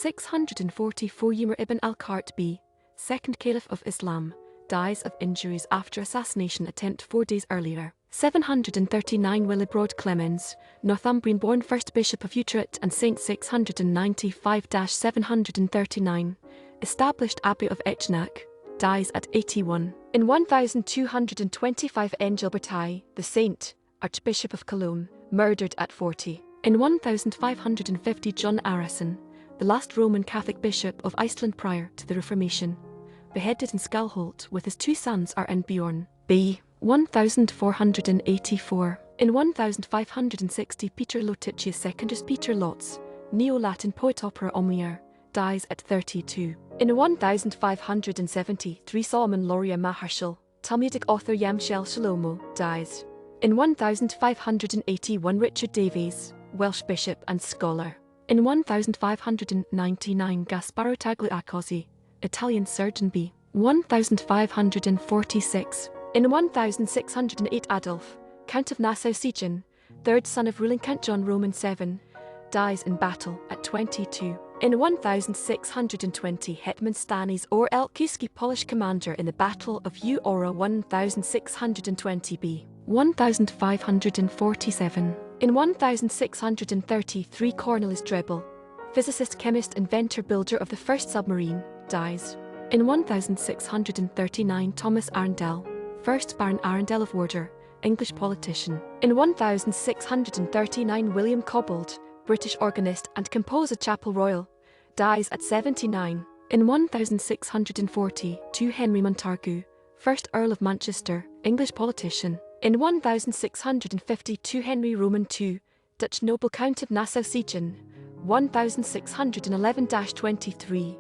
644 Umar ibn al-Khattāb, second caliph of Islam, dies of injuries after assassination attempt 4 days earlier. 739 Willibrord Clemens, Northumbrian-born first bishop of Utrecht and saint. 695-739, established Abbey of Echternach, dies at 81. In 1225 Engelbert I, the saint, archbishop of Cologne, murdered at 40. In 1550 Jon Arason, the last Roman Catholic bishop of Iceland prior to the Reformation, beheaded in Skalholt with his 2 sons Are and Bjorn. B. 1484. In 1560 Peter Lotichius Secundus Peter Lotz, Neo-Latin poet opera omnia, dies at 32. In 1573 Solomon Luria Maharshal, Talmudic author Yam Shel Shelomo, dies. In 1581 Richard Davies, Welsh bishop and scholar. In 1599 Gasparo Tagliacozzi, Italian surgeon. B. 1546. In 1608 Adolf, Count of Nassau-Siegen, third son of ruling Count John VII, dies in battle at 22. In 1620 Hetman Stanisław Żólkiewski, Polish commander in the Battle of Ţuṭora. 1620 B. 1547. In 1633 Cornelis Drebbel, physicist, chemist, inventor, builder of the first submarine, dies. In 1639 Thomas Arundel, first Baron Arundel of Wardour, English politician. In 1639 William Cobbold, British organist and composer, Chapel Royal, dies at 79. In 1642 Henry Montagu, first Earl of Manchester, English politician. In 1652 Henry Roman II, Dutch noble, Count of Nassau-Siegen. 1611-23,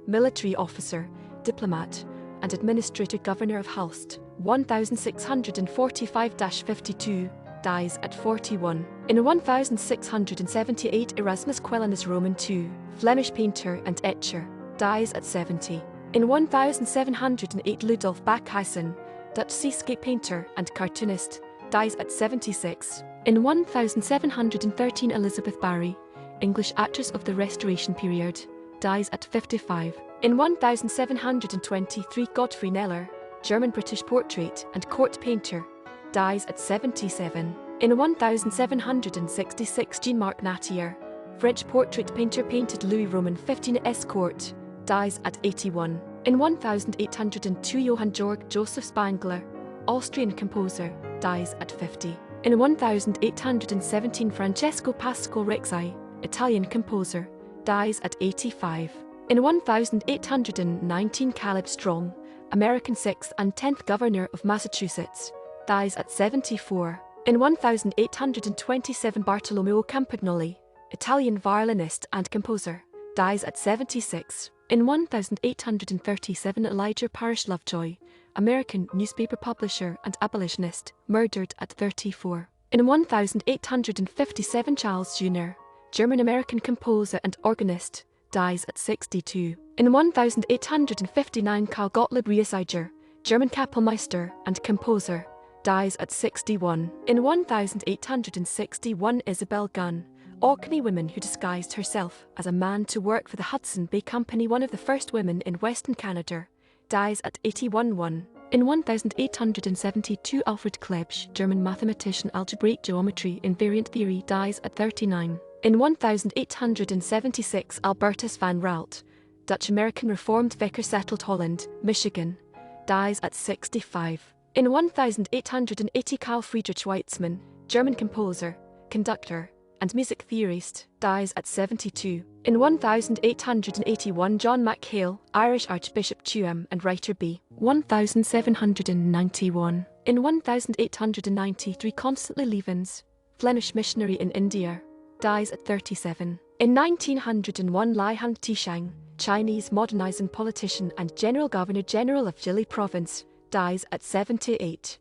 military officer, diplomat, and administrator, governor of Hulst. 1645-52, dies at 41. In 1678 Erasmus Quellinus Roman II, Flemish painter and etcher, dies at 70. In 1708 Ludolf Backhuizen, Dutch seascape painter and cartoonist, dies at 76. In 1713 Elizabeth Barry, English actress of the Restoration period, dies at 55. In 1723 Godfrey Kneller, German-British portrait and court painter, dies at 77. In 1766 Jean-Marc Nattier, French portrait painter, painted Louis Roman XV court, dies at 81. In 1802 Johann Georg Joseph Spangler, Austrian composer, dies at 50. In 1817 Francesco Pasquale Rexai, Italian composer, dies at 85. In 1819 Caleb Strong, American 6th and 10th Governor of Massachusetts, dies at 74. In 1827 Bartolomeo Campagnoli, Italian violinist and composer, dies at 76. In 1837 Elijah Parish Lovejoy, American newspaper publisher and abolitionist, murdered at 34. In 1857 Charles Jr., German-American composer and organist, dies at 62. In 1859 Karl Gottlieb Riesiger, German Kapellmeister and composer, dies at 61. In 1861 Isabel Gunn, Orkney woman who disguised herself as a man to work for the Hudson Bay Company, one of the first women in Western Canada, dies at 81. In 1872 Alfred Klebsch, German mathematician, algebraic geometry, invariant theory, dies at 39. In 1876 Albertus van Raalte, Dutch-American Reformed vicar, settled Holland, Michigan, dies at 65. In 1880 Karl Friedrich Weitzmann, German composer, conductor, and music theorist, dies at 72. In 1881 John MacHale, Irish Archbishop Tuam and writer. B. 1791. In 1893 Constantly Levens, Flemish missionary in India, dies at 37. In 1901 Lai Hang Tishang, Chinese modernizing politician and General Governor-General of Jili Province, dies at 78.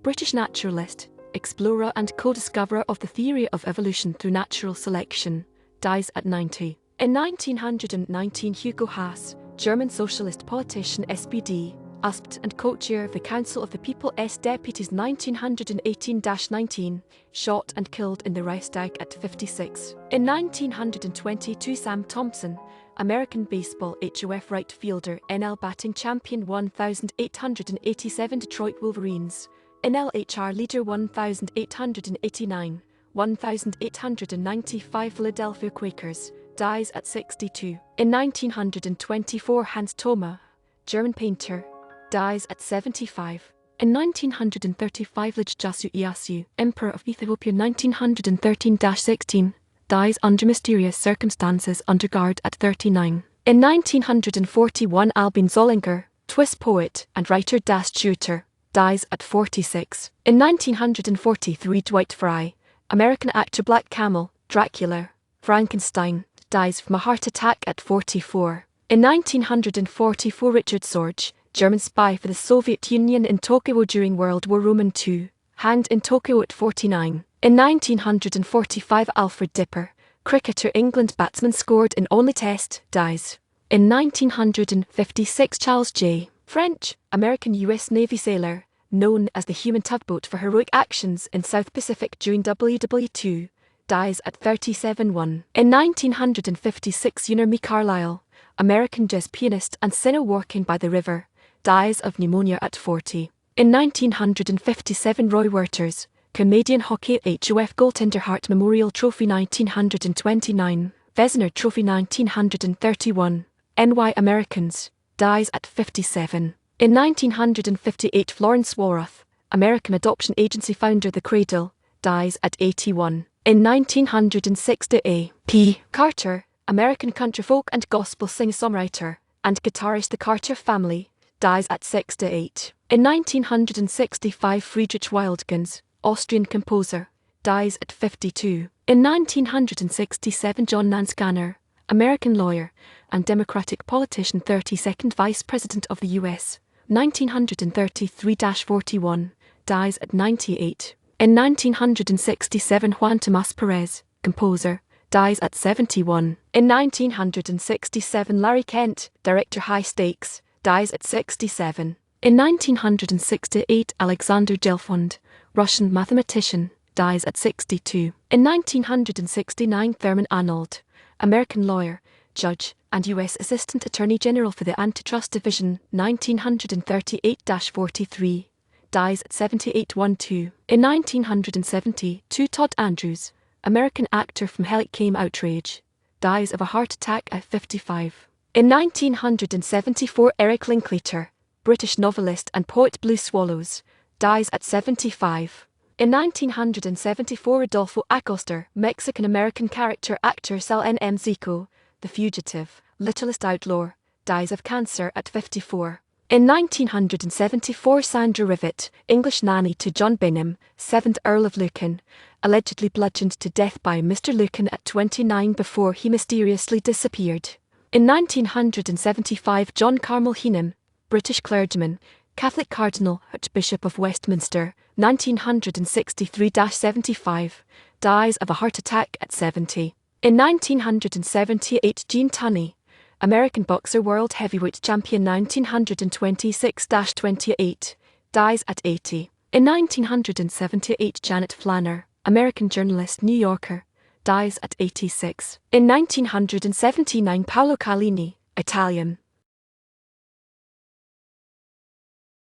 British naturalist, explorer and co-discoverer of the theory of evolution through natural selection, dies at 90. In 1919 Hugo Haas, German socialist politician, SPD, Asped and co-chair of the Council of the People's Deputies 1918-19, shot and killed in the Reichstag at 56. In 1922 Sam Thompson, American baseball HOF right fielder NL batting champion 1887 Detroit Wolverines, NLHR leader 1889, 1895 Philadelphia Quakers, dies at 62. In 1924 Hans Thoma, German painter, dies at 75. In 1935 Ieyasu Ieyasu, Emperor of Ethiopia 1913-16, dies under mysterious circumstances under guard at 39. In 1941 Albin Zollinger, Swiss poet and writer Ṭuṭora, dies at 46. In 1943 Dwight Fry, American actor Black Camel, Dracula, Frankenstein, dies from a heart attack at 44. In 1944 Richard Sorge, German spy for the Soviet Union in Tokyo during World War II, hanged in Tokyo at 49. In 1945 Alfred Dipper, cricketer England batsman scored in only Test, dies. In 1956 Charles J. French, American US Navy sailor, known as the Human Tugboat for heroic actions in South Pacific during WW2, dies at 37. In 1956 Unor Me Carlyle, American jazz pianist and singer working by the river, dies of pneumonia at 40. In 1957 Roy Werters, Canadian Hockey HOF Goaltender Hart Memorial Trophy 1929, Vezina Trophy 1931, NY Americans, dies at 57. In 1958 Florence Walrath, American adoption agency founder The Cradle, dies at 81. In 1960 A.P. Carter, American country folk and gospel singer-songwriter and guitarist The Carter Family, dies at 68. In 1965 Friedrich Wildgans, Austrian composer, dies at 52. In 1967 John Nance Garner, American lawyer and Democratic politician 32nd Vice President of the U.S., 1933-41, dies at 98. In 1967 Juan Tomás Perez, composer, dies at 71. In 1967 Larry Kent, director High Stakes, dies at 67. In 1968 Alexander Gelfond, Russian mathematician, dies at 62. In 1969 Thurman Arnold, American lawyer, judge, and U.S. Assistant Attorney General for the Antitrust Division, 1938-43, dies at 78. In 1972 Todd Andrews, American actor from Hell It Came Outrage, dies of a heart attack at 55. In 1974 Eric Linklater, British novelist and poet Blue Swallows, dies at 75. In 1974 Rodolfo Acosta, Mexican-American character actor Sal N.M. Zico, The Fugitive, literalist outlaw, dies of cancer at 54. In 1974 Sandra Rivet, English nanny to John Bingham, 7th Earl of Lucan, allegedly bludgeoned to death by Mr. Lucan at 29 before he mysteriously disappeared. In 1975 John Carmel Heenan, British clergyman, Catholic Cardinal, Archbishop of Westminster, 1963-75, dies of a heart attack at 70. In 1978 Gene Tunney, American boxer world heavyweight champion 1926-28, dies at 80. In 1978 Janet Flanner, American journalist New Yorker, dies at 86. In 1979 Paolo Carlini, Italian,